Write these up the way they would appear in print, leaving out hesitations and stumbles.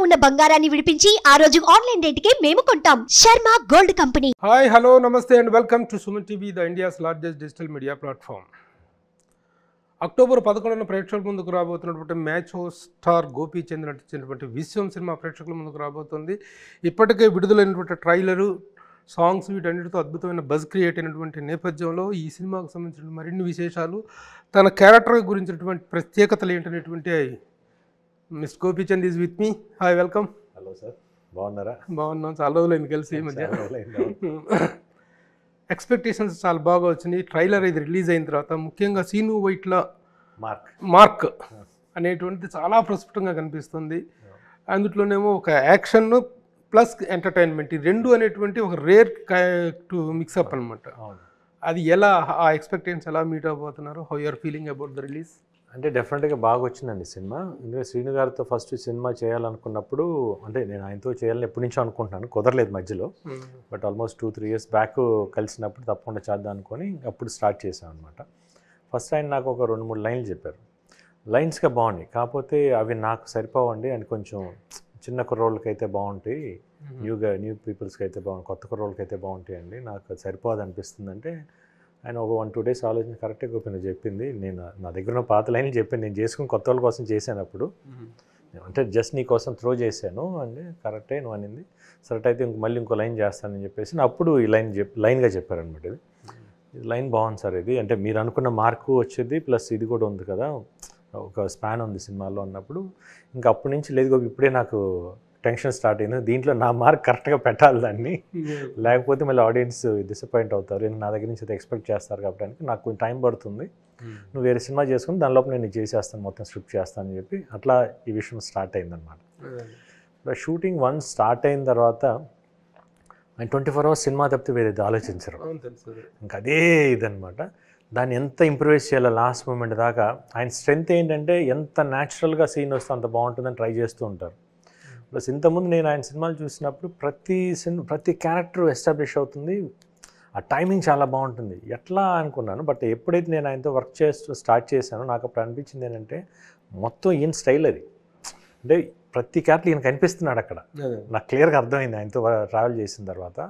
ఉన్న బంగారాన్ని విడిపించి ఆ రోజు ఆన్లైన్ రేటుకే మేము కొంటాం. Sharma gold company. Hi hello namaste and welcome to Suman TV, the India's largest digital media platform. October 11న ప్రేక్షకుల ముందుకు రాబోతున్నటువంటి మ్యాచ్ హౌస్ స్టార్ గోపీచంద్ నటించినటువంటి విశ్వం సినిమా ప్రేక్షకుల ముందుకు రాబోతుంది. ఇప్పటికే విడుదలైనటువంటి ట్రైలరు, సాంగ్స్ వీటన్నిటితో అద్భుతమైన బజ్ క్రియేట్ అయినటువంటి నేపథ్యంలో ఈ సినిమాకు సంబంధించిన మరిన్ని విశేషాలు, తన క్యారెక్టర్ గురించినటువంటి ప్రత్యేకతలు ఏంటనేటువంటి miss Gopichand is with me. Hi, welcome. Hello sir, బాగున్నారా? బాగున్నాం, చాలా రోజులైంది కలిసి. ఈ మధ్య ఎక్స్పెక్టేషన్స్ చాలా బాగా వచ్చినాయి. ట్రైలర్ ఇది రిలీజ్ అయిన తర్వాత ముఖ్యంగా సీను వైట్ల మార్క్ అనేటువంటిది చాలా ప్రస్ఫుటంగా కనిపిస్తుంది. అందులోనేమో ఒక యాక్షన్ ప్లస్ ఎంటర్టైన్మెంట్, ఈ రెండు అనేటువంటి ఒక రేర్ టు మిక్సప్ అనమాట. అది ఎలా, ఆ ఎక్స్పెక్టేషన్స్ ఎలా మీట్ అవబోతున్నారు? How you are feeling about the release? అంటే డెఫినెట్గా బాగా వచ్చిందండి సినిమా. ఎందుకంటే శ్రీను గారితో ఫస్ట్ సినిమా చేయాలనుకున్నప్పుడు, అంటే నేను ఆయనతో చేయాలని ఎప్పటి నుంచో అనుకుంటున్నాను, కుదరలేదు మధ్యలో. బట్ ఆల్మోస్ట్ 2-3 years బ్యాక్ కలిసినప్పుడు తప్పకుండా చేద్దాం అనుకొని అప్పుడు స్టార్ట్ చేశాను అనమాట. ఫస్ట్ ఆయన నాకు ఒక 2-3 లైన్లు చెప్పారు. లైన్స్గా బాగున్నాయి, కాకపోతే అవి నాకు సరిపోవండి అని, కొంచెం చిన్న కుర్రోళ్ళకి అయితే బాగుంటాయి, న్యూ పీపుల్స్కి అయితే బాగుంటాయి, కొత్త కుర్రోళ్ళకి అయితే బాగుంటాయి అండి, నాకు సరిపోదు అనిపిస్తుంది అంటే ఆయన ఒక 1-2 days ఆలోచన కరెక్ట్గా ఒపీనియన్ చెప్పింది. నేను నా దగ్గర ఉన్న పాత లైన్లు చెప్పి నేను చేసుకుని కొత్త వాళ్ళ కోసం చేశాను అప్పుడు, అంటే జస్ట్ నీ కోసం త్రో చేశాను అంటే కరెక్టే నువ్వు అనింది. సరే అయితే మళ్ళీ ఇంకో లైన్ చేస్తానని చెప్పేసి అప్పుడు ఈ లైన్గా చెప్పారనమాట. ఇది లైన్ బాగుంది సార్, ఇది అంటే మీరు అనుకున్న మార్కు వచ్చేది ప్లస్ ఇది కూడా ఉంది కదా, ఒక స్పాన్ ఉంది సినిమాలో అన్నప్పుడు ఇంకా అప్పటి నుంచి లేదు, ఇప్పుడే నాకు టెన్షన్ స్టార్ట్ అయింది. దీంట్లో నా మార్క్ కరెక్ట్గా పెట్టాలి దాన్ని, లేకపోతే మళ్ళీ ఆడియన్స్ డిసప్పాయింట్ అవుతారు, నా దగ్గర నుంచి అయితే ఎక్స్పెక్ట్ చేస్తారు కాబట్టి నాకు కొంచెం టైం పడుతుంది, నువ్వు వేరే సినిమా చేసుకుని దానిలోపు నేను చేసేస్తాను, మొత్తం స్క్రిప్ట్ చేస్తాను అని చెప్పి అట్లా ఈ విషయం స్టార్ట్ అయిందనమాట. షూటింగ్ వన్స్ స్టార్ట్ అయిన తర్వాత ఆయన 24 hours సినిమా తప్పితే వేరేది ఆలోచించరు, ఇంకా అదే ఇదనమాట. దాన్ని ఎంత ఇంప్రూవైజ్ చేయాలో లాస్ట్ మూమెంట్ దాకా. ఆయన స్ట్రెంగ్త్ ఏంటంటే ఎంత న్యాచురల్గా సీన్ వస్తే అంత బాగుంటుందని ట్రై చేస్తూ ఉంటారు. ప్లస్ ఇంతకుముందు నేను ఆయన సినిమాలు చూసినప్పుడు ప్రతి క్యారెక్టర్ ఎస్టాబ్లిష్ అవుతుంది, ఆ టైమింగ్ చాలా బాగుంటుంది ఎట్లా అనుకున్నాను. బట్ ఎప్పుడైతే నేను ఆయనతో వర్క్ చేస్తూ స్టార్ట్ చేశానో నాకు అప్పుడు అనిపించింది ఏంటంటే మొత్తం ఈయన స్టైల్ అది, అంటే ప్రతి క్యారెక్టర్ ఈయన కనిపిస్తున్నాడు అక్కడ, నాకు క్లియర్గా అర్థమైంది ఆయనతో ట్రావెల్ చేసిన తర్వాత.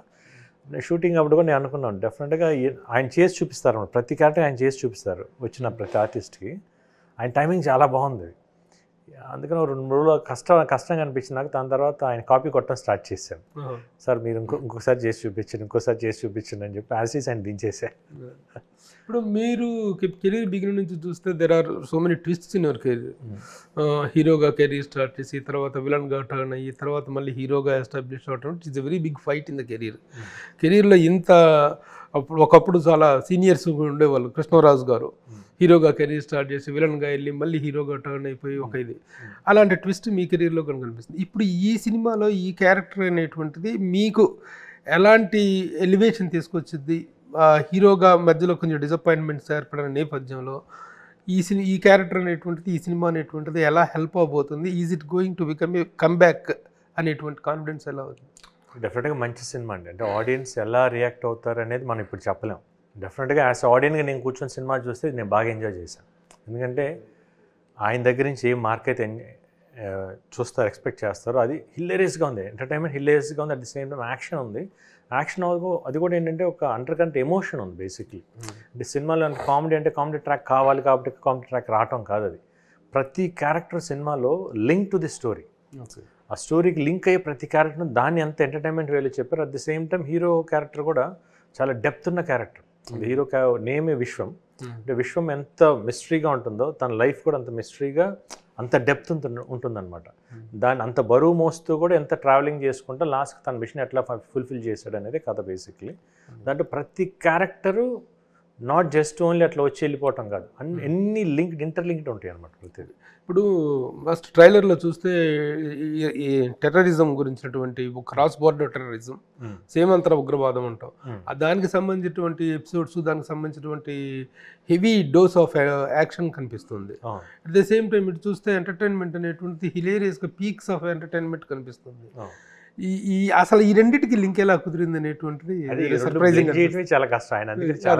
షూటింగ్ అప్పుడు కూడా నేను అనుకున్నాను డెఫినెట్గా ఆయన చేసి చూపిస్తారు, ప్రతి క్యారెక్టర్ ఆయన చేసి చూపిస్తారు వచ్చిన ప్రతి ఆర్టిస్ట్కి. ఆయన టైమింగ్ చాలా బాగుంది, అందుకని 2-3 రోజులు కష్టంగా అనిపించింది నాకు. దాని తర్వాత ఆయన కాపీ కొట్టడం స్టార్ట్ చేశాను. సార్ మీరు ఇంకొకసారి చేసి చూపించండి అని చెప్పి యాసిస్ ఆయన దించేసాను. ఇప్పుడు మీరు కెరీర్ బిగినింగ్ నుంచి చూస్తే there are so many twists in your career. హీరోగా కెరీర్ స్టార్ట్ చేసి తర్వాత విలన్గా టర్న్ అయ్యి తర్వాత మళ్ళీ హీరోగా ఎస్టాబ్లిష్ అవటం, it's a very big fight in the కెరీర్లో. ఇంత ఒకప్పుడు చాలా సీనియర్స్ ఉండేవాళ్ళు, కృష్ణరాజు గారు హీరోగా కెరీర్ స్టార్ట్ చేసి విలన్గా వెళ్ళి మళ్ళీ హీరోగా టర్న్ అయిపోయి ఒక ఇది, అలాంటి ట్విస్ట్ మీ కెరీర్లో కనుక కనిపిస్తుంది. ఇప్పుడు ఈ సినిమాలో ఈ క్యారెక్టర్ అనేటువంటిది మీకు ఎలాంటి ఎలివేషన్ తీసుకొచ్చింది? హీరోగా మధ్యలో కొంచెం డిసప్పాయింట్మెంట్స్ ఏర్పడిన నేపథ్యంలో ఈ క్యారెక్టర్ అనేటువంటిది, ఈ సినిమా అనేటువంటిది ఎలా హెల్ప్ అవబోతుంది? Is it going to become a comeback అనేటువంటి కాన్ఫిడెన్స్ ఎలా అవుతుంది? డెఫినెట్గా మంచి సినిమా అండి, అంటే ఆడియన్స్ ఎలా రియాక్ట్ అవుతారు అనేది మనం ఇప్పుడు చెప్పలేం. డెఫినెట్గా యాజ్ ఆడియన్గా నేను కూర్చొని సినిమా చూస్తే నేను బాగా ఎంజాయ్ చేశాను, ఎందుకంటే ఆయన దగ్గర నుంచి ఏ మార్క్ అయితే చూస్తారు, ఎక్స్పెక్ట్ చేస్తారో అది హిలేరియస్గా ఉంది, ఎంటర్టైన్మెంట్ హిలేరియస్గా ఉంది, at the same time action ఉంది. యాక్షన్ అది కూడా ఏంటంటే ఒక అండర్కరెంట్ ఎమోషన్ ఉంది బేసిక్లీ. అంటే సినిమాలో కామెడీ అంటే కామెడీ ట్రాక్ కావాలి కాబట్టి కామెడీ ట్రాక్ రావటం కాదు, అది ప్రతి క్యారెక్టర్ సినిమాలో లింక్ టు ది స్టోరీ, ఆ స్టోరీకి లింక్ అయ్యే ప్రతి క్యారెక్టర్ దాన్ని ఎంత ఎంటర్టైన్మెంట్ వేలో చెప్పారు. At the same time hero character కూడా చాలా డెప్త్ ఉన్న క్యారెక్టర్. హీరో నేమే విశ్వం, అంటే విశ్వం ఎంత మిస్టరీగా ఉంటుందో తన లైఫ్ కూడా అంత మిస్టరీగా అంత డెప్త్ ఉంటుందన్నమాట. దాన్ని అంత బరువు మోస్తూ కూడా ఎంత ట్రావెలింగ్ చేసుకుంటూ లాస్ట్కి తన మిషన్ ఎట్లా ఫుల్ఫిల్ చేశాడు అనేది కథ బేసిక్లీ. దాంట్లో ప్రతి క్యారెక్టరు నాట్ జస్ట్ ఓన్లీ అట్లా వచ్చి వెళ్ళిపోవటం కాదు, ఎన్ని ఇంటర్లింక్డ్ ఉంటాయి అనమాట ప్రతిదీ. ఇప్పుడు ఫస్ట్ ట్రైలర్లో చూస్తే ఈ టెర్రరిజం గురించినటువంటి క్రాస్ బోర్డర్ టెర్రరిజం, సేమంతర ఉగ్రవాదం అంటాం, దానికి సంబంధించినటువంటి ఎపిసోడ్స్, దానికి సంబంధించినటువంటి హెవీ డోస్ ఆఫ్ యాక్షన్ కనిపిస్తుంది. అట్ ద సేమ్ టైం ఇటు చూస్తే ఎంటర్టైన్మెంట్ అనేటువంటి హిలేరియస్గా పీక్స్ ఆఫ్ ఎంటర్టైన్మెంట్ కనిపిస్తుంది. ఈ అసలు ఈ రెండింటికి లింక్ ఎలా కుదిరింది అనేటువంటిది సర్ప్రైజింగ్, చాలా కష్టం. ఆయన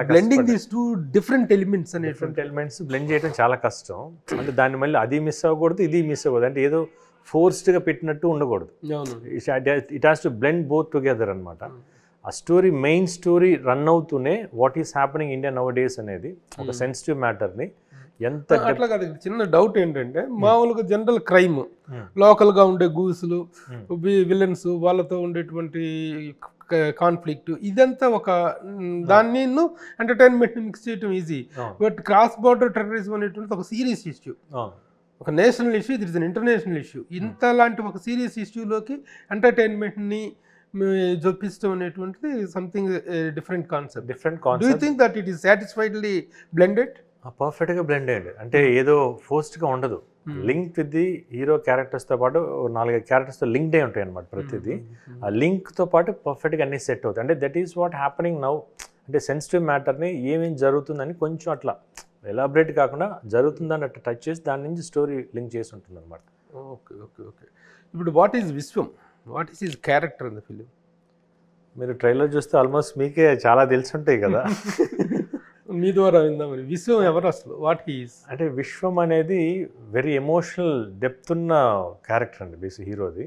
blending these two different elements blend చేయడం చాలా కష్టం. అంటే దాన్ని మళ్ళీ అది మిస్ అవ్వకూడదు, ఇది మిస్ అవ్వకూడదు, అంటే ఏదో ఫోర్స్డ్గా పెట్టినట్టు ఉండకూడదు. It has to blend both together అనమాట. ఆ స్టోరీ మెయిన్ స్టోరీ రన్ అవుతూనే what is happening India now days అనేది ఒక సెన్సిటివ్ మ్యాటర్ని ఎంత అట్లా కాదు. చిన్న డౌట్ ఏంటంటే మామూలుగా జనరల్ క్రైమ్, లోకల్గా ఉండే గూసులు, విలన్స్, వాళ్ళతో ఉండేటువంటి కాన్ఫ్లిక్ట్, ఇదంతా ఒక దాన్ని ఎంటర్టైన్మెంట్ మిక్స్ చేయడం easy. But cross border terrorism అనేటువంటి ఒక సీరియస్ ఇష్యూ, ఒక national issue, it is an international issue. ఇంతలాంటి ఒక సీరియస్ ఇష్యూలోకి ఎంటర్టైన్మెంట్ని చూపించడం అనేటువంటిది something different concept. Do you think that it is satisfiedly blended? పర్ఫెక్ట్గా బ్లెండ్ అయ్యింది. అంటే ఏదో ఫోర్స్డ్గా ఉండదు. లింక్ విత్ ది హీరో క్యారెక్టర్స్తో పాటు 4-5 క్యారెక్టర్స్తో లింక్డ్ అయి ఉంటాయి అనమాట ప్రతిదీ. ఆ లింక్తో పాటు పర్ఫెక్ట్గా అన్నీ సెట్ అవుతాయి. అంటే that is what happening now. అంటే సెన్సిటివ్ మ్యాటర్ని ఏమేమి జరుగుతుందని కొంచెం అట్లా ఎలాబరేట్ కాకుండా జరుగుతుందని అట్లా టచ్ చేసి దాని నుంచి స్టోరీ లింక్ చేసి ఉంటుంది అనమాట. Okay okay okay. ఇప్పుడు what is Vishwam, what is his character in the film? మీరు ట్రైలర్ చూస్తే ఆల్మోస్ట్ మీకే చాలా తెలిసి ఉంటాయి కదా. మీ ద్వారా విందామని. విశ్వం ఎవరు అసలు, వాట్ హీ ఈస్? అంటే విశ్వం అనేది వెరీ ఎమోషనల్ డెప్త్ ఉన్న క్యారెక్టర్ అండి బేసిక్ హీరోది.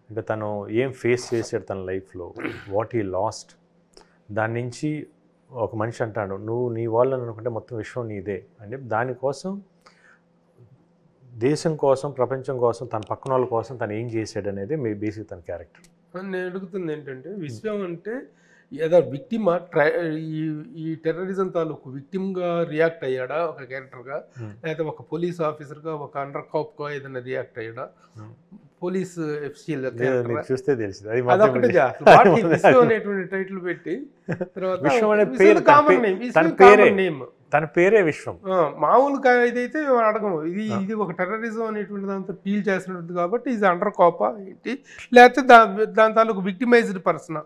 అంటే తను ఏం ఫేస్ చేశాడు తన లైఫ్లో, వాట్ హీ లాస్ట్, దాని నుంచి ఒక మనిషి అంటాడు నువ్వు నీ వాళ్ళని అనుకుంటే మొత్తం విశ్వం నీదే అని చెప్పి దానికోసం, దేశం కోసం, ప్రపంచం కోసం, తన పక్కన వాళ్ళ కోసం తను ఏం చేశాడు అనేది మీ బేసిక్ తన క్యారెక్టర్. నేను అడుగుతుంది ఏంటంటే విశ్వం అంటే ఏదో విక్టిమా, ఈ టెర్రరిజం తాలూకు విక్టిమ్గా రియాక్ట్ అయ్యాడా ఒక క్యారెక్టర్గా, లేదా ఒక పోలీస్ ఆఫీసర్గా, ఒక అండర్ కాప్గా ఏదైనా రియాక్ట్ అయ్యాడా, పోలీస్ ఎఫ్సీఎల్ చూస్తే తెలిసింది. అదొకటి విశ్వం అనేటువంటి టైటిల్ పెట్టి తర్వాత తన పేరే విశ్వం. మామూలుగా ఇదైతే అడగము, ఇది ఒక టెర్రరిజం అనేటువంటి దాంతో డీల్ చేసినట్టు కాబట్టి ఇది అండర్ కాపా ఏంటి, లేకపోతే దాని తాలూకు విక్టిమైజ్డ్ పర్సన్,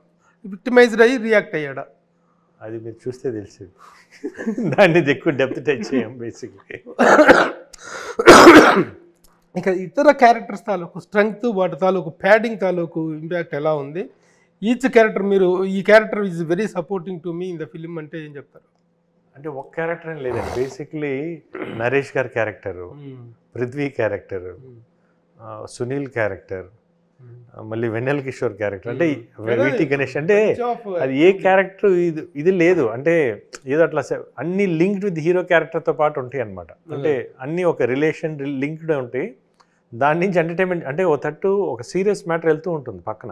విక్టిమైజ్డ్ అయ్యి రియాక్ట్ అయ్యాడా, అది మీరు చూస్తే తెలిసింది. దాన్ని ఎక్కువ డెప్త్ టచ్ చేయం బేసిక్లీ. ఇక ఇతర క్యారెక్టర్స్ తాలూకు స్ట్రెంగ్త్, వాటి తాలూకు ప్యాడింగ్ తాలూకు ఇంపాక్ట్ ఎలా ఉంది? ఈచ్ క్యారెక్టర్, మీరు ఈ character is very supporting to me in the film అంటే ఏం చెప్తారు? అంటే ఒక క్యారెక్టర్ అని లేదండి. బేసిక్లీ నరేష్ గారి character, Prithvi character, Sunil character, మళ్ళీ వెన్నెల కిషోర్ క్యారెక్టర్, అంటే వీటి గణేష్, అంటే అది ఏ క్యారెక్టర్ ఇది లేదు. అంటే ఏదో అట్లా అన్ని లింక్డ్ విత్ హీరో క్యారెక్టర్తో పాటు ఉంటాయి అనమాట. అంటే అన్నీ ఒక రిలేషన్ లింక్డ్ ఉంటాయి. దాని నుంచి ఎంటర్టైన్మెంట్, అంటే ఒక తట్టు ఒక సీరియస్ మ్యాటర్ వెళ్తూ ఉంటుంది పక్కన,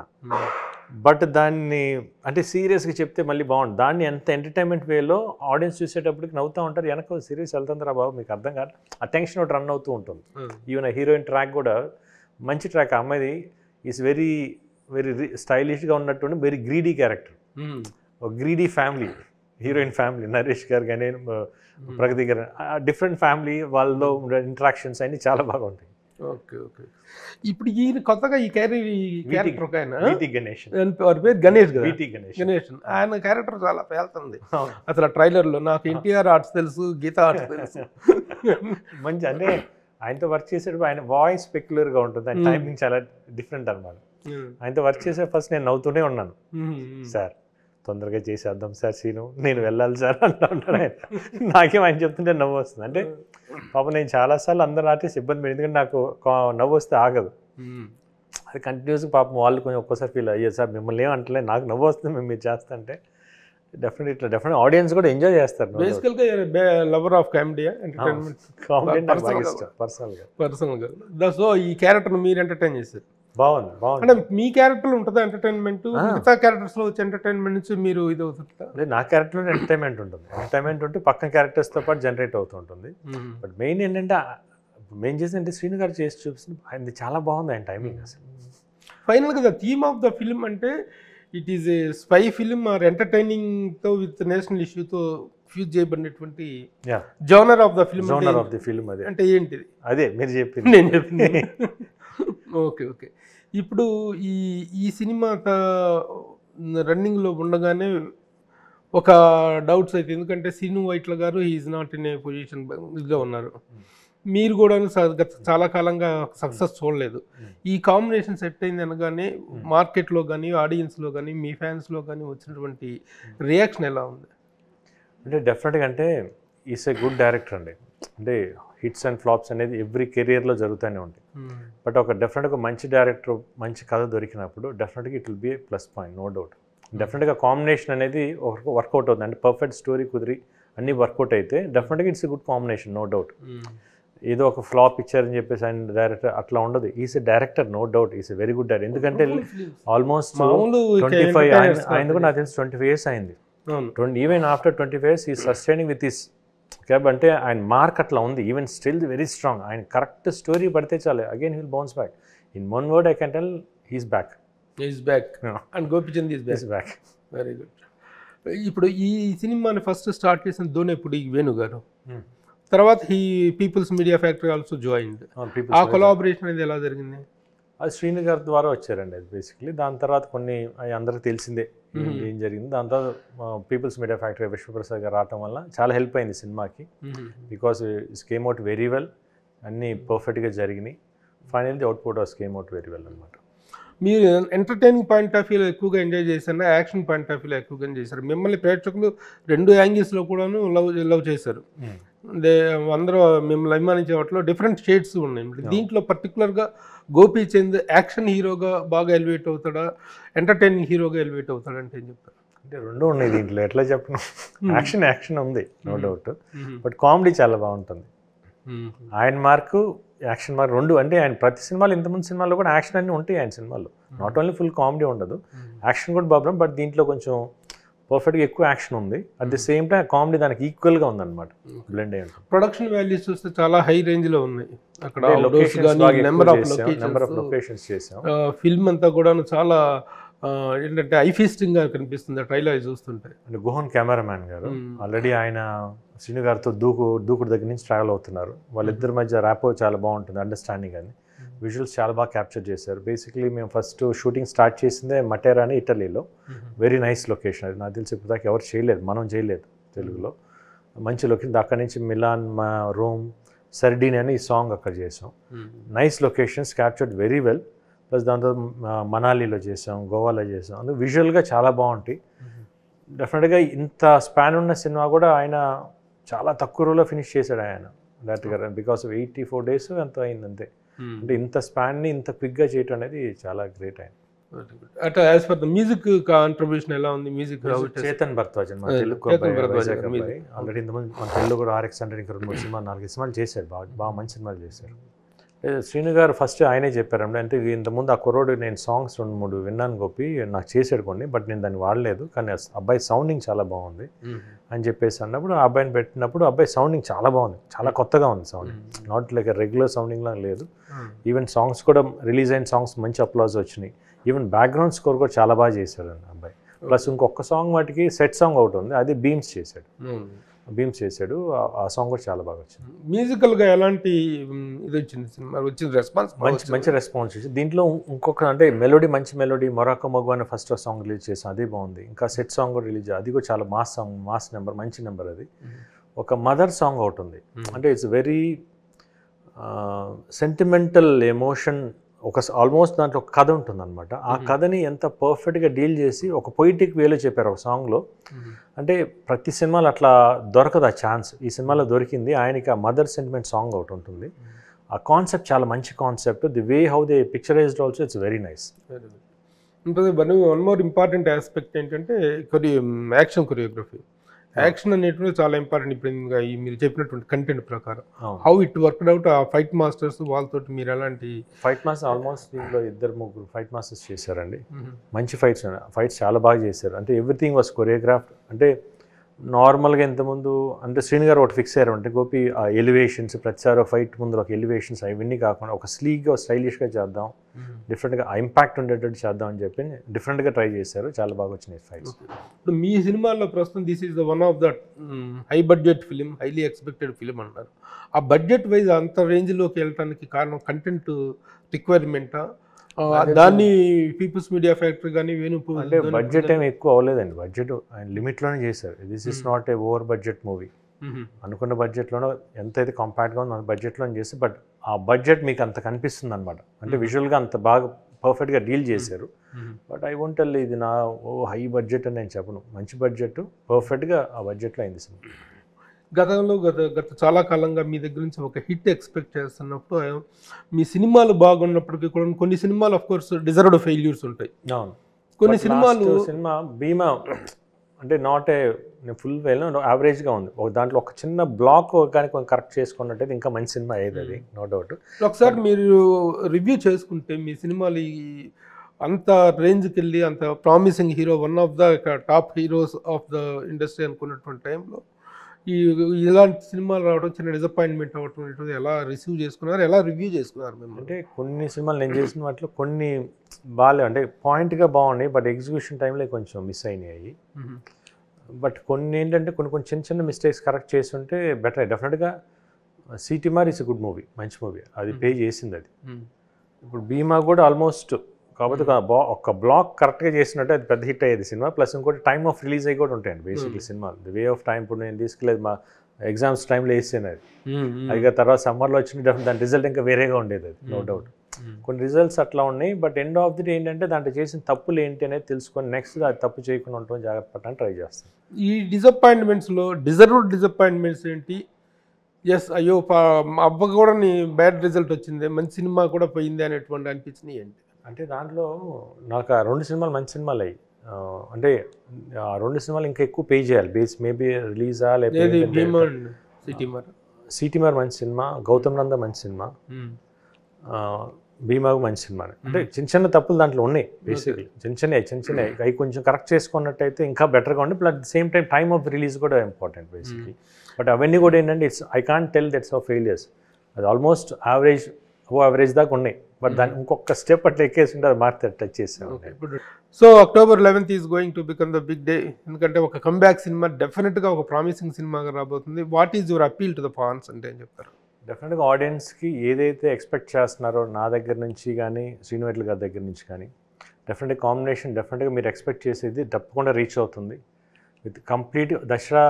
బట్ దాన్ని అంటే సీరియస్గా చెప్తే మళ్ళీ బాగుంటుంది. దాన్ని ఎంత ఎంటర్టైన్మెంట్ వేలో ఆడియన్స్ చూసేటప్పటికి నవ్వుతూ ఉంటారు, వెనక సీరియస్ వెళ్తుందిరా బాబు మీకు అర్థం కాదు, ఆ టెన్షన్ ఒకటి రన్ అవుతూ ఉంటుంది. ఈవెన్ హీరోయిన్ ట్రాక్ కూడా మంచి ట్రాక్. ఆ అమ్మాయిది ఈజ్ వెరీ వెరీ స్టైలిష్గా ఉన్నట్టు వెరీ గ్రీడీ క్యారెక్టర్, ఒక greedy family, heroine family, Naresh గారు కానీ ప్రగతి గారు, డిఫరెంట్ ఫ్యామిలీ, వాళ్ళలో ఉండే ఇంటరాక్షన్స్ అన్నీ చాలా బాగా ఉంటాయి. Okay okay. ఇప్పుడు ఈయన కొత్తగా ఈ క్యారెక్టర్ ఒక ఆయన గణేష్, వారి పేరు గణేష్ కదా, గణేష్, ఆయన క్యారెక్టర్ చాలా పేలుతుంది అసలు. ట్రైలర్లో నాకు ఎన్టీఆర్ ఆర్ట్స్ తెలుసు, గీతా ఆర్ట్స్ తెలుసు, మంచి అంటే ఆయనతో వర్క్ చేసేటప్పుడు ఆయన వాయిస్ పెక్యులర్గా ఉంటుంది, ఆయన టైమింగ్ చాలా డిఫరెంట్ అనమాట. ఆయనతో వర్క్ చేసే ఫస్ట్ నేను నవ్వుతూనే ఉన్నాను, సార్ తొందరగా చేసేద్దాం సార్ సీను, నేను వెళ్ళాలి సార్ అంటూ ఉంటాను ఆయన. నాకేం ఆయన చెప్తుంటే నవ్వు వస్తుంది. అంటే పాపం నేను చాలాసార్లు అందరు ఆర్టిస్ట్ ఇబ్బంది పడి, ఎందుకంటే నాకు నవ్వు వస్తే ఆగదు, అది కంటిన్యూస్గా పాపం వాళ్ళు కొంచెం ఒక్కోసారి ఫీల్ అయ్యే సార్ మిమ్మల్ని ఏమంటలేదు, నాకు నవ్వు వస్తుంది మేము మీరు చేస్తా అంటే డెఫినెట్ ఆడియన్స్ కూడా ఎంజాయ్ చేస్తారు. బేసికల్గా లవర్ ఆఫ్ కామెడీ, ఎంటర్టైన్మెంట్, పర్సనల్గా. సో ఈ క్యారెక్టర్ మీరు ఎంటర్టైన్ చేశారు, బాగుంది. అంటే మీ క్యారెక్టర్ ఉంటుందా ఎంటర్టైన్మెంట్? మిగతా క్యారెక్టర్స్ లో వచ్చే ఎంటర్టైన్మెంట్ నుంచి మీరు ఇది అవుతుందా? అదే నా క్యారెక్టర్ ఎంటర్టైన్మెంట్ ఉంటుంది, ఎంటర్టైన్మెంట్ ఉంటే పక్కన క్యారెక్టర్స్ తో పాటు జనరేట్ అవుతూ ఉంటుంది. బట్ మెయిన్ ఏంటంటే మెయిన్ చేసిందంటే శ్రీను గారు చేసి చూపిస్తుంది, ఆయనది చాలా బాగుంది ఆయన టైమింగ్ అసలు. ఫైనల్గా the theme of the film అంటే it is a spy film or entertaining తో విత్ నేషనల్ ఇష్యూతో ఫ్యూజ్ చేయబడినటువంటి genre of the film. Genre of the film అదే అంటే ఏంటిది? అదే మీరు చెప్పింది, నేను చెప్పింది. Okay okay. ఇప్పుడు ఈ సినిమా రన్నింగ్లో ఉండగానే ఒక డౌట్స్ అయితే, ఎందుకంటే శ్రీను వైట్ల గారు is not in a position ఇదిగా ఉన్నారు, మీరు కూడా చాలా కాలంగా సక్సెస్ చూడలేదు. ఈ కాంబినేషన్ సెట్ అయింది అనగానే మార్కెట్లో కానీ ఆడియన్స్లో కానీ మీ ఫ్యాన్స్లో కానీ వచ్చినటువంటి రియాక్షన్ ఎలా ఉంది? అంటే డెఫినెట్గా అంటే ఈస్ ఏ గుడ్ డైరెక్టర్ అండి. అంటే హిట్స్ అండ్ ఫ్లాప్స్ అనేది ఎవ్రీ కెరియర్లో జరుగుతూనే ఉంటాయి. బట్ ఒక డెఫినెట్గా మంచి డైరెక్టర్ మంచి కథ దొరికినప్పుడు డెఫినెట్గా it will be a plus point, no doubt. డెఫినెట్గా కాంబినేషన్ అనేది వర్కౌట్ అవుతుంది. అంటే పర్ఫెక్ట్ స్టోరీ కుదిరి అన్నీ వర్కౌట్ అయితే డెఫినెట్గా it's a good combination, no doubt. ఏదో ఒక ఫ్లాప్ ఇచ్చారని చెప్పేసి ఆయన డైరెక్టర్ అట్లా ఉండదు. Is a director, no doubt. Is a very good director. ఎందుకంటే ఆల్మోస్ట్ 25 ఆయన కూడా నాకు తెలిసి 25 years అయింది. ఈవెన్ ఆఫ్టర్ 25 years ఈ సస్టైనింగ్ విత్ హిస్ క్యాబ్. అంటే ఆయన మార్క్ అట్లా ఉంది. Even still very strong. ఆయన కరెక్ట్ స్టోరీ పడితే చాలు, again he will bounce back. In one word I can tell, he's back. Is back and Gopichand is back. Very good. ఇప్పుడు ఈ సినిమాని ఫస్ట్ స్టార్ట్ చేసిన దోనేపూడి వేణు గారు, తర్వాత ఈ People's Media Factory also joined. ఆ కొలాబరేషన్ అనేది ఎలా జరిగింది? అది శ్రీను గారి ద్వారా వచ్చారండి అది బేసిక్లీ. దాని తర్వాత కొన్ని అందరికి తెలిసిందే ఏం జరిగింది. దాని తర్వాత పీపుల్స్ మీడియా ఫ్యాక్టరీ విశ్వప్రసాద్ గారు రావటం వల్ల చాలా హెల్ప్ అయింది సినిమాకి. Because it's came out very well, అన్నీ పర్ఫెక్ట్గా జరిగినాయి. Finally output was came out very well అనమాట. మీరు ఎంటర్టైనింగ్ పాయింట్ ఆఫ్ వ్యూలో ఎక్కువగా ఎంజాయ్ చేశారు, యాక్షన్ పాయింట్ ఆఫ్ వ్యూలో ఎక్కువగా చేశారు? మిమ్మల్ని ప్రేక్షకులు 2 యాంగిల్స్లో కూడాను లవ్ చేశారు. అందరూ మిమ్మల్ని అభిమానించే వాటిలో డిఫరెంట్ షేడ్స్ ఉన్నాయి. దీంట్లో పర్టికులర్గా గోపీచంద్ యాక్షన్ హీరోగా బాగా ఎలివేట్ అవుతాడా, ఎంటర్టైనింగ్ హీరోగా ఎలివేట్ అవుతాడా అంటే ఏం చెప్తారు? అంటే రెండు ఉన్నాయి దీంట్లో, ఎట్లా చెప్పను. యాక్షన్ ఉంది నో డౌట్, బట్ కామెడీ చాలా బాగుంటుంది. ఆయన మార్కు యాక్షన్ మార్క్ రెండు. అంటే ఆయన ప్రతి సినిమాలో, ఇంతకుముందు సినిమాలో కూడా యాక్షన్ అన్నీ ఉంటాయి ఆయన సినిమాలో. నాట్ ఓన్లీ ఫుల్ కామెడీ ఉండదు, యాక్షన్ కూడా ప్రాబ్లం. బట్ దీంట్లో కొంచెం పర్ఫెక్ట్గా ఎక్కువ యాక్షన్ ఉంది. At the same time comedy దానికి ఈక్వల్గా ఉందన్నమాట, బ్లెండ్ అయ్యి ఉంటుంది. ప్రొడక్షన్ వాల్యూస్ చూస్తే చాలా హై రేంజ్లో ఉన్నాయి. అక్కడ నెంబర్ ఆఫ్ లొకేషన్స్ చేసాం. ఫిల్మ్ అంతా కూడా చాలా ఏంటంటే ఐ ఫీస్టింగ్గా కనిపిస్తుంది ట్రైలర్ చూస్తుంటే. అంటే గుహన్ కెమెరామ్యాన్ గారు ఆల్రెడీ ఆయన శ్రీను గారితో దూకుడు దగ్గర నుంచి ట్రావెల్ అవుతున్నారు. వాళ్ళిద్దరి మధ్య ర్యాపో చాలా బాగుంటుంది, అండర్స్టాండింగ్ అని. విజువల్స్ చాలా బాగా క్యాప్చర్ చేశారు. బేసిక్లీ మేము ఫస్ట్ షూటింగ్ స్టార్ట్ చేసిందే మటేరా అని ఇటలీలో. Very nice location. అది నాకు తెలిసి ఇప్పుడు దాకా ఎవరు చేయలేదు, మనం చేయలేదు తెలుగులో. మంచి లొకేషన్. అక్కడి నుంచి మిలాన్, మా రోమ్, సర్డీని అని ఈ సాంగ్ అక్కడ చేసాం. Nice locations, captured very well. Plus దాంతో మనాలిలో చేసాం, గోవాలో చేసాం. అందుకు విజువల్గా చాలా బాగుంటాయి. డెఫినెట్గా ఇంత స్పాన్ ఉన్న సినిమా కూడా ఆయన చాలా తక్కువ రోజులో ఫినిష్ చేశాడు ఆయన డైరెక్టర్ గారు. బికాస్ ఆఫ్ 84 days ఎంత అయింది అంతే. అంటే ఇంత స్పాన్ని ఇంత క్విక్గా చేయటం అనేది చాలా గ్రేట్ ఆయన. అట్లా as for the music contribution ఎలా ఉంది? మ్యూజిక్ చేతన్ భరద్వాజ్ మన తెలుగు ఆల్రెడీ ఇంతకుముందు మన తెలుగు కూడా RX 100 ఇంకా 2-3 సినిమాలు 4 సినిమాలు చేశాడు. బాగా మంచి సినిమాలు చేశారు. శ్రీను గారు ఫస్ట్ ఆయనే చెప్పారంటే, అంటే ఇంతకుముందు ఆ కుర్రోడు నేను సాంగ్స్ 2-3 విన్నాను గోపి, నాకు చేసాడు కొన్ని, బట్ నేను దాన్ని వాడలేదు, కానీ అబ్బాయి సౌండింగ్ చాలా బాగుంది అని చెప్పేసి అన్నప్పుడు ఆ అబ్బాయిని పెట్టినప్పుడు అబ్బాయి సౌండింగ్ చాలా బాగుంది, చాలా కొత్తగా ఉంది sounding. Not like regular sounding లాగా లేదు. ఈవెన్ సాంగ్స్ కూడా రిలీజ్ అయిన సాంగ్స్ మంచి అప్లాజ్ వచ్చినాయి. ఈవెన్ బ్యాక్గ్రౌండ్ స్కోర్ కూడా చాలా బాగా చేశాడు అబ్బాయి. ప్లస్ ఇంకొక సాంగ్ వాటికి సెట్ సాంగ్ ఒకటి ఉంది, అది బీమ్స్ చేశాడు. ఆ సాంగ్ కూడా చాలా బాగా వచ్చింది. మ్యూజికల్గా ఎలాంటి ఇది వచ్చింది సినిమా? వచ్చింది రెస్పాన్స్ మంచి రెస్పాన్స్ వచ్చింది. దీంట్లో ఇంకొక అంటే మెలోడీ, మంచి మెలోడీ, మొరాకో మగు అని ఫస్ట్ సాంగ్ రిలీజ్ చేసాం, అది బాగుంది. ఇంకా సెట్ సాంగ్ కూడా రిలీజ్, అది కూడా చాలా మాస్ సాంగ్, మాస్ నెంబర్, మంచి నెంబర్. అది ఒక మదర్ సాంగ్ ఒకటి ఉంది. అంటే it's very sentimental emotion. Almost దాంట్లో ఒక కథ ఉంటుంది అనమాట. ఆ కథని ఎంత పర్ఫెక్ట్గా డీల్ చేసి ఒక పొయిటిక్ వేలో చెప్పారు ఒక సాంగ్లో. అంటే ప్రతి సినిమాలో అట్లా దొరకదు ఆ ఛాన్స్, ఈ సినిమాలో దొరికింది. ఆయనకి ఆ మదర్ సెంటిమెంట్ సాంగ్ ఒకటి ఉంటుంది. ఆ కాన్సెప్ట్ చాలా మంచి concept. The way how they picturised also it's very nice. ఉంటుంది. వన్ మోర్ ఇంపార్టెంట్ ఆస్పెక్ట్ ఏంటంటే యాక్షన్ కొరియోగ్రఫీ. యాక్షన్ అనేటువంటి చాలా ఇంపార్టెంట్. ఇప్పుడు మీరు చెప్పినటువంటి కంటెంట్ ప్రకారం హౌ ఇట్ వర్క్డ్ అవుట్, ఆ ఫైట్ మాస్టర్స్ వాళ్ళతో మీరు ఎలాంటి ఫైట్ మాస్టర్ ఆల్మోస్ట్ దీంట్లో 2-3 ఫైట్ మాస్టర్స్ చేశారండి. మంచి ఫైట్స్ చాలా బాగా చేశారు. అంటే ఎవ్రీథింగ్ వాస్ కొరియోగ్రాఫ్డ్. అంటే నార్మల్గా ఇంతకుముందు అంటే శ్రీను గారు ఒకటి ఫిక్స్ అయ్యారు, అంటే గోపి ఆ ఎలివేషన్స్ ప్రతిసారి ఫైట్ ముందు ఒక ఎలివేషన్స్ అవన్నీ కాకుండా ఒక స్లీక్గా, స్టైలిష్గా చేద్దాం, డిఫరెంట్గా ఇంపాక్ట్ ఉండేటట్టు చేద్దాం అని చెప్పి డిఫరెంట్గా ట్రై చేశారు. చాలా బాగా వచ్చినాయి ఫైట్స్. ఇప్పుడు మీ సినిమాల్లో ప్రస్తుతం this is the one of the high budget film, highly expected film అంటారు. ఆ బడ్జెట్ వైజ్ అంత రేంజ్లోకి వెళ్ళడానికి కారణం కంటెంట్ రిక్వైర్మెంటా? దాన్ని పీపుల్స్ మీడియా ఫ్యాక్టరీ కానీ అంటే బడ్జెట్ ఏమి ఎక్కువ అవ్వలేదండి. బడ్జెట్ ఆయన లిమిట్లోనే చేశారు. This is not a over budget movie. అనుకున్న బడ్జెట్లోనో ఎంతైతే కాంపాక్ట్గా ఉందో అంత బడ్జెట్లోనే చేసి, బట్ ఆ బడ్జెట్ మీకు అంత కనిపిస్తుంది అనమాట. అంటే విజువల్గా అంత బాగా పర్ఫెక్ట్గా డీల్ చేశారు. బట్ ఐ వోంట్ టెల్ ఇది నా హై బడ్జెట్ అని నేను చెప్పను. మంచి బడ్జెట్, పర్ఫెక్ట్గా ఆ బడ్జెట్లో అయింది సినిమా. గతంలో గత చాలా కాలంగా మీ దగ్గర నుంచి ఒక హిట్ ఎక్స్పెక్ట్ చేస్తున్నప్పుడు మీ సినిమాలు బాగున్నప్పటికీ కూడా కొన్ని సినిమాలు ఆఫ్ కోర్స్ డిజర్వ్డ్ ఫెయిల్యూర్స్ ఉంటాయి. అవును, కొన్ని సినిమాలు సినిమా భీమా అంటే నాట్ ఏ ఫుల్ వెళ్ళిన యావరేజ్గా ఉంది. ఒక దాంట్లో ఒక చిన్న బ్లాక్ కానీ కొంచెం కరెక్ట్ చేసుకున్నట్టయితే ఇంకా మంచి సినిమా అయ్యేది, అది నో డౌట్. ఒకసారి మీరు రివ్యూ చేసుకుంటే మీ సినిమాలు అంత రేంజ్కి వెళ్ళి అంత promising hero, one of the top heroes of the industry అనుకున్నటువంటి టైంలో ఇలాంటి సినిమాలు రావడం చిన్న డిసప్పాయింట్మెంట్ అవ్వటం ఎలా రిసీవ్ చేసుకున్నారు, ఎలా రివ్యూ చేసుకున్నారు మేము? అంటే కొన్ని సినిమాలు నేను చేసిన వాటిలో కొన్ని బాగాలే, అంటే పాయింట్గా బాగున్నాయి, బట్ ఎగ్జిక్యూషన్ టైంలో కొంచెం మిస్ అయినాయి. బట్ కొన్ని ఏంటంటే కొన్ని చిన్న చిన్న మిస్టేక్స్ కరెక్ట్ చేస్తుంటే బెటర్. డెఫినెట్గా Seeti Maar is a good movie, మంచి మూవీ, అది పే చేసింది అది. ఇప్పుడు భీమా కూడా ఆల్మోస్ట్, కాకపోతే ఒక బ్లాక్ కరెక్ట్గా చేసినట్టే అది పెద్ద హిట్ అయ్యేది సినిమా. ప్లస్ ఇంకోటి టైమ్ ఆఫ్ రిలీజ్ అయ్యి కూడా ఉంటాయండి బేసిక్లీ సినిమాలు. ది వే ఆఫ్ టైం ఇప్పుడు నేను తీసుకెళ్ళేది మా ఎగ్జామ్స్ టైంలో వేసాను అది. అది తర్వాత సమ్మర్లో వచ్చిన దాని రిజల్ట్ ఇంకా వేరేగా ఉండేది, అది నో డౌట్. కొన్ని రిజల్ట్స్ అట్లా ఉన్నాయి, but end of the day ఏంటంటే దాంట్లో చేసిన తప్పులు ఏంటి అనేది తెలుసుకొని నెక్స్ట్ అది తప్పు చేయకుండా ఉండటం జాగ్రత్త పడటానికి ట్రై చేస్తాను. ఈ డిసప్పాయింట్మెంట్స్లో డిజర్వ్డ్ డిసప్పాయింట్మెంట్స్ ఏంటి? ఎస్ అయ్యో అవ్వ కూడా నీ బ్యాడ్ రిజల్ట్ వచ్చింది, మంచి సినిమా కూడా పోయింది అనేటువంటి అనిపించినాయి ఏంటి? అంటే దాంట్లో నాకు ఆ 2 సినిమాలు మంచి సినిమాలు అయ్యి, అంటే ఆ 2 సినిమాలు ఇంకా ఎక్కువ పే చేయాలి బేస్ మేబీ రిలీజా లేకపోతే సిటీమార్ మంచి సినిమా, గౌతమ్ నంద మంచి సినిమా, భీమాకు మంచి సినిమా. అంటే చిన్న చిన్న తప్పులు దాంట్లో ఉన్నాయి బేసిక్లీ, చిన్న అవి కొంచెం కరెక్ట్ చేసుకున్నట్టయితే ఇంకా బెటర్గా ఉండి. Plus at the same time of release కూడా ఇంపార్టెంట్ బేసిక్లీ. బట్ అవన్నీ కూడా ఏంటంటే I can't tell that's of failures, అది ఆల్మోస్ట్ యావరేజ్ దాకా ఉన్నాయి. బట్ దాన్ని ఇంకొక స్టెప్ అట్లా ఎక్కేసి ఉంటే అది మార్తే టచ్ చేసాం. So October 11th is going to become the big day, ఎందుకంటే ఒక కమ్బ్యాక్ సినిమా డెఫినెట్గా ఒక ప్రామిసింగ్ సినిమాగా రాబోతుంది. What is your appeal to the fans అంటే ఏం చెప్తారు? డెఫినెట్గా ఆడియన్స్కి ఏదైతే ఎక్స్పెక్ట్ చేస్తున్నారో నా దగ్గర నుంచి కానీ శ్రీనివాట్ల గారి దగ్గర నుంచి కానీ డెఫినెట్గా కాంబినేషన్ డెఫినెట్గా మీరు ఎక్స్పెక్ట్ చేసేది తప్పకుండా రీచ్ అవుతుంది. విత్ కంప్లీట్ దసరా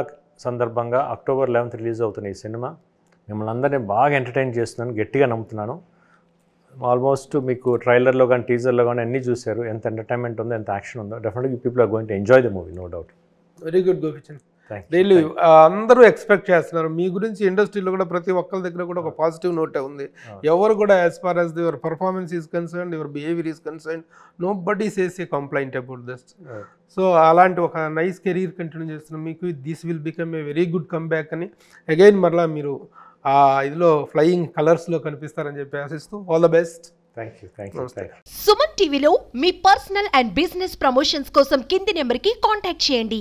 సందర్భంగా October 11th రిలీజ్ అవుతున్న ఈ సినిమా మిమ్మల్ని అందరినీ బాగా ఎంటర్టైన్ చేస్తున్నాను, గట్టిగా నమ్ముతున్నాను. ఆల్మోస్ట్ మీకు ట్రైలర్లో కానీ టీజర్లో కానీ అన్నీ చూశారు, ఎంత ఎంటర్టైన్మెంట్ ఉందో, ఎంత యాక్షన్ ఉందో. డెఫినెట్గా people are going to enjoy the movie, no doubt. Very good Gopichand. Really అందరూ ఎక్స్పెక్ట్ చేస్తున్నారు మీ గురించి. ఇండస్ట్రీలో కూడా ప్రతి ఒక్కరి దగ్గర కూడా ఒక పాజిటివ్ నోటే ఉంది. ఎవరు కూడా as far as your performance is concern, your behaviour is concern, nobody says a complaint about this. So అలాంటి ఒక నైస్ కెరీర్ కంటిన్యూ చేస్తున్నాం మీకు. This will become a very good comeback అని అగైన్ మరలా మీరు ఆ ఇదిలో ఫ్లయింగ్ కలర్స్లో కనిపిస్తారని చెప్పి ఆశిస్తూ all the best. Thank you. Suman టీవీలో మీ పర్సనల్ అండ్ బిజినెస్ ప్రమోషన్స్ కోసం కింది నెంబర్కి కాంటాక్ట్ చేయండి.